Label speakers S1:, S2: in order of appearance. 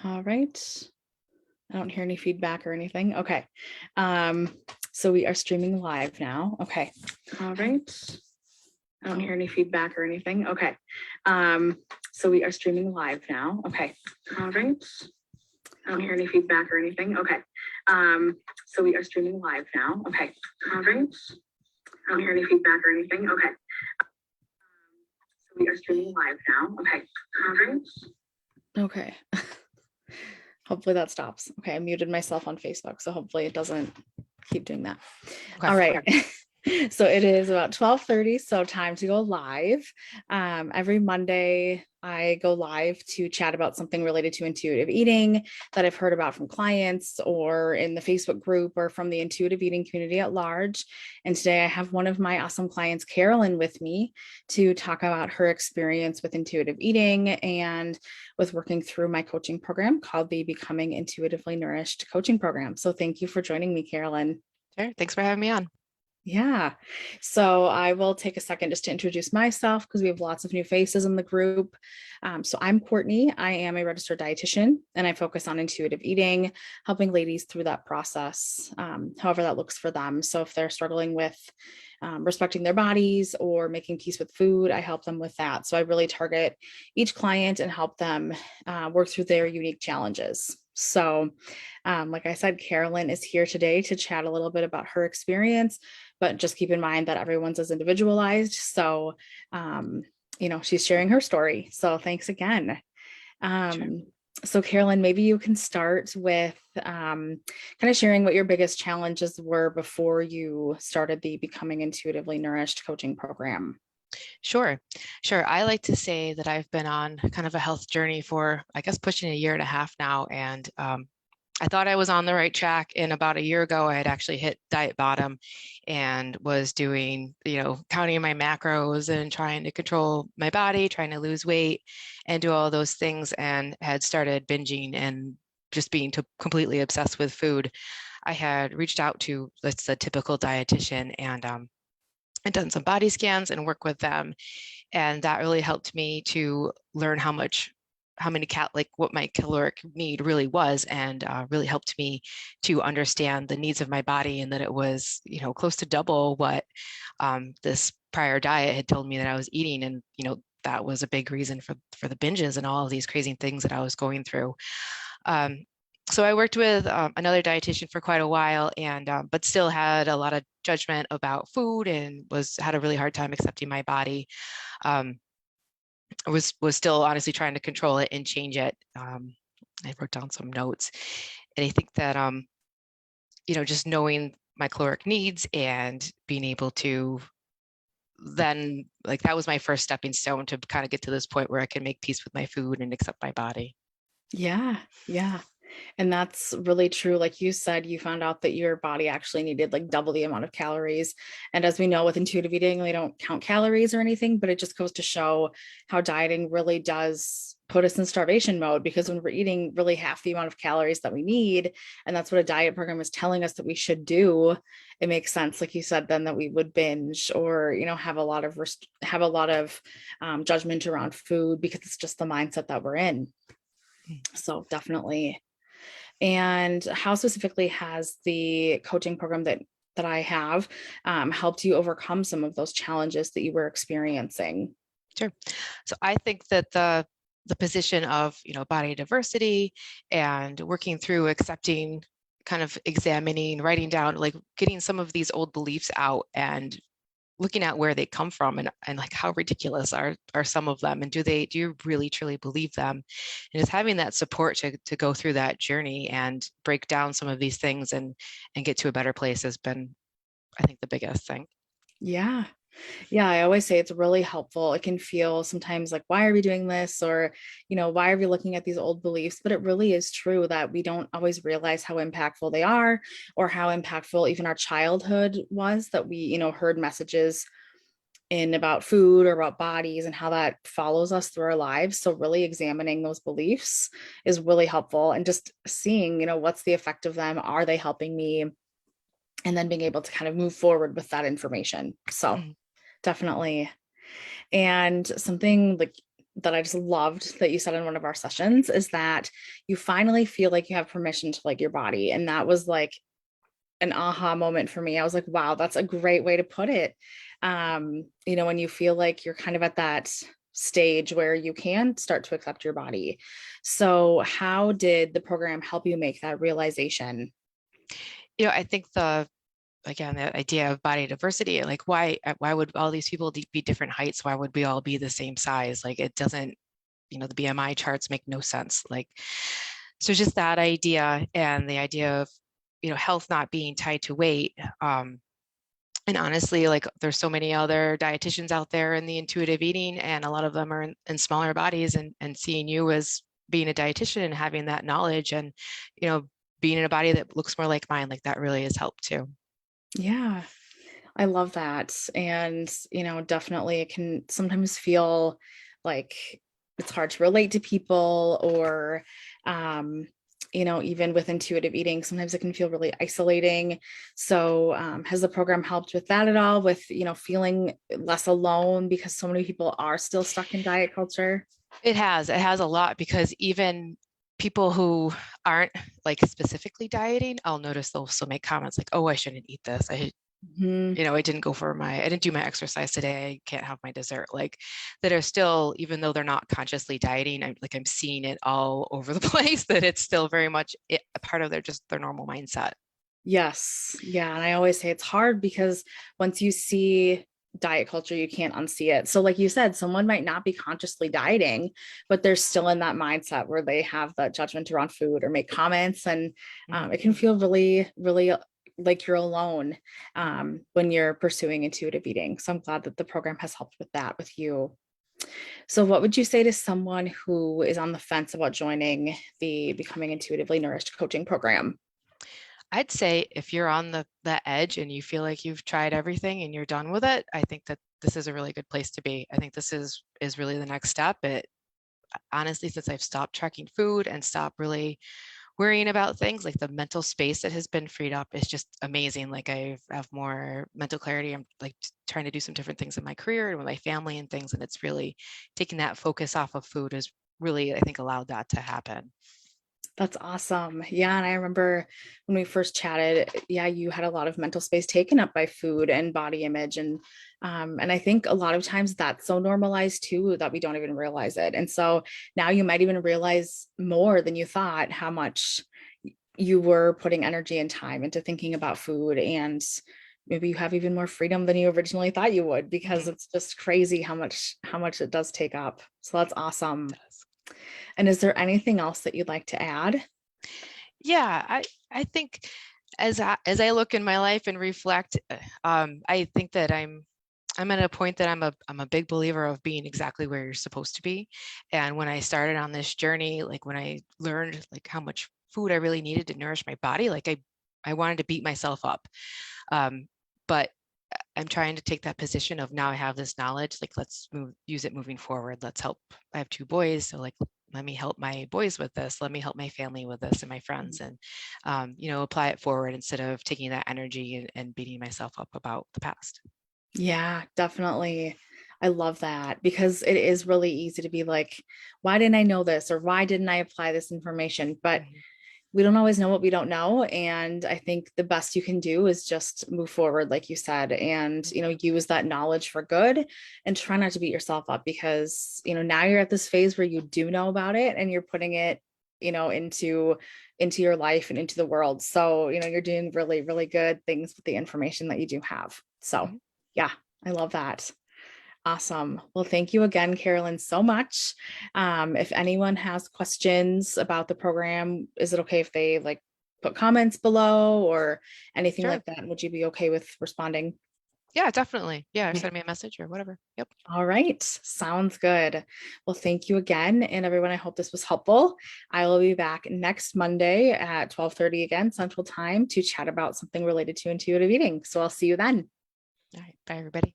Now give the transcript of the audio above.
S1: All right. I don't hear any feedback or anything. Okay. So we are streaming live now. Okay. All right. I don't hear any feedback or anything. Okay. So we are streaming live now. Okay. All right. I don't hear any feedback or anything. Okay. So we are streaming live now. Okay. All right. I don't hear any feedback or anything. Okay. So we are streaming live now. Okay. All right. Okay. Hopefully that stops. Okay, I muted myself on Facebook, so hopefully it doesn't keep doing that.
S2: Okay.
S1: All right. So it is about 12:30, so time to go live. Every Monday, I go live to chat about something related to intuitive eating that I've heard about from clients or in the Facebook group or from the intuitive eating community at large. And today I have one of my awesome clients, Carolyne, with me to talk about her experience with intuitive eating and with working through my coaching program called the Becoming Intuitively Nourished coaching program. So thank you for joining me, Carolyne.
S2: Sure. Thanks for having me on.
S1: Yeah. So I will take a second just to introduce myself because we have lots of new faces in the group. So I'm Courtney. I am a registered dietitian and I focus on intuitive eating, helping ladies through that process, however that looks for them. So if they're struggling with respecting their bodies or making peace with food, I help them with that. So I really target each client and help them work through their unique challenges. So like I said, Carolyne is here today to chat a little bit about her experience, but just keep in mind that everyone's as individualized. So, she's sharing her story. So thanks again.
S2: Sure.
S1: So Carolyne, maybe you can start with kind of sharing what your biggest challenges were before you started the Becoming Intuitively Nourished coaching program.
S2: Sure. I like to say that I've been on kind of a health journey for, I guess, pushing a year and a half now. And I thought I was on the right track. And about a year ago, I had actually hit diet bottom and was doing, counting my macros and trying to control my body, trying to lose weight and do all those things, and had started binging and just being completely obsessed with food. I had reached out to, let's the typical dietitian, and I'd done some body scans and work with them. And that really helped me to learn how many what my caloric need really was, and really helped me to understand the needs of my body, and that it was, close to double what this prior diet had told me that I was eating. And, that was a big reason for the binges and all of these crazy things that I was going through. So I worked with another dietitian for quite a while, and but still had a lot of judgment about food and had a really hard time accepting my body. Was still honestly trying to control it and change it. I wrote down some notes, and I think that just knowing my caloric needs and being able to then, like, that was my first stepping stone to kind of get to this point where I can make peace with my food and accept my body.
S1: Yeah. And that's really true. Like you said, you found out that your body actually needed like double the amount of calories. And as we know with intuitive eating, they don't count calories or anything, but it just goes to show how dieting really does put us in starvation mode, because when we're eating really half the amount of calories that we need, and that's what a diet program is telling us that we should do, it makes sense, like you said, then that we would binge or, have a lot of judgment around food because it's just the mindset that we're in. So definitely. And how specifically has the coaching program that I have helped you overcome some of those challenges that you were experiencing?
S2: Sure. So I think that the position of, body diversity and working through accepting, kind of examining, writing down, like getting some of these old beliefs out and looking at where they come from, and like how ridiculous are some of them, and do you really truly believe them, and just having that support to go through that journey and break down some of these things and get to a better place has been, I think, the biggest thing.
S1: Yeah. I always say it's really helpful. It can feel sometimes like, why are we doing this? Or, why are we looking at these old beliefs? But it really is true that we don't always realize how impactful they are, or how impactful even our childhood was, that we, heard messages in about food or about bodies and how that follows us through our lives. So really examining those beliefs is really helpful, and just seeing, what's the effect of them? Are they helping me? And then being able to kind of move forward with that information. So definitely. And something like that I just loved that you said in one of our sessions is that you finally feel like you have permission to like your body. And that was like an aha moment for me. I was like, wow, that's a great way to put it. When you feel like you're kind of at that stage where you can start to accept your body. So, how did the program help you make that realization?
S2: I think again, the idea of body diversity, like why would all these people be different heights? Why would we all be the same size? Like it doesn't, the BMI charts make no sense. Like, so just that idea and the idea of, health not being tied to weight. And honestly, like there's so many other dietitians out there in the intuitive eating, and a lot of them are in smaller bodies, and seeing you as being a dietitian and having that knowledge and, being in a body that looks more like mine, like that really has helped too.
S1: Yeah, I love that. And, definitely it can sometimes feel like it's hard to relate to people or, even with intuitive eating, sometimes it can feel really isolating. So, has the program helped with that at all? With, feeling less alone because so many people are still stuck in diet culture?
S2: It has a lot, because even people who aren't like specifically dieting, I'll notice they'll still make comments like, oh, I shouldn't eat this.
S1: Mhm.
S2: I didn't do my exercise today. I can't have my dessert. Like that are still, even though they're not consciously dieting, I'm seeing it all over the place, that it's still very much a part of their normal mindset.
S1: Yes. Yeah. And I always say it's hard because once you see diet culture, you can't unsee it. So, like you said, someone might not be consciously dieting, but they're still in that mindset where they have that judgment around food or make comments. And it can feel really, really like you're alone when you're pursuing intuitive eating. So, I'm glad that the program has helped with that with you. So, what would you say to someone who is on the fence about joining the Becoming Intuitively Nourished coaching program?
S2: I'd say if you're on the edge and you feel like you've tried everything and you're done with it, I think that this is a really good place to be. I think this is really the next step. It honestly, since I've stopped tracking food and stopped really worrying about things, like the mental space that has been freed up is just amazing. Like I have more mental clarity. I'm like trying to do some different things in my career and with my family and things, and it's really taking that focus off of food has really, I think, allowed that to happen.
S1: That's awesome. Yeah. And I remember when we first chatted, yeah, you had a lot of mental space taken up by food and body image. And I think a lot of times that's so normalized too that we don't even realize it. And so now you might even realize more than you thought how much you were putting energy and time into thinking about food. And maybe you have even more freedom than you originally thought you would, because
S2: Mhm.
S1: it's just crazy how much it does take up. So that's awesome.
S2: Does.
S1: And is there anything else that you'd like to add?
S2: Yeah, I think as I look in my life and reflect, I think that I'm at a point that I'm a big believer of being exactly where you're supposed to be. And when I started on this journey, like when I learned like how much food I really needed to nourish my body, like I wanted to beat myself up. But I'm trying to take that position of now I have this knowledge, like use it moving forward. Let's help. I have two boys, so like let me help my boys with this. Let me help my family with this and my friends, and apply it forward instead of taking that energy and beating myself up about the past.
S1: Yeah, definitely. I love that because it is really easy to be like, why didn't I know this? Or why didn't I apply this information? But
S2: Mhm.
S1: we don't always know what we don't know. And I think the best you can do is just move forward, like you said, and, use that knowledge for good and try not to beat yourself up because, now you're at this phase where you do know about it and you're putting it, into your life and into the world. So, you're doing really, really good things with the information that you do have. So,
S2: Mhm.
S1: yeah, I love that. Awesome. Well, thank you again, Carolyne, so much. If anyone has questions about the program, is it okay if they like put comments below or anything
S2: Sure.
S1: like that? Would you be okay with responding?
S2: Yeah, definitely. Yeah, or
S1: Okay.
S2: send me a message or whatever. Yep.
S1: All right. Sounds good. Well, thank you again. And everyone, I hope this was helpful. I will be back next Monday at 12:30 again, Central Time to chat about something related to intuitive eating. So I'll see you then.
S2: All right. Bye, everybody.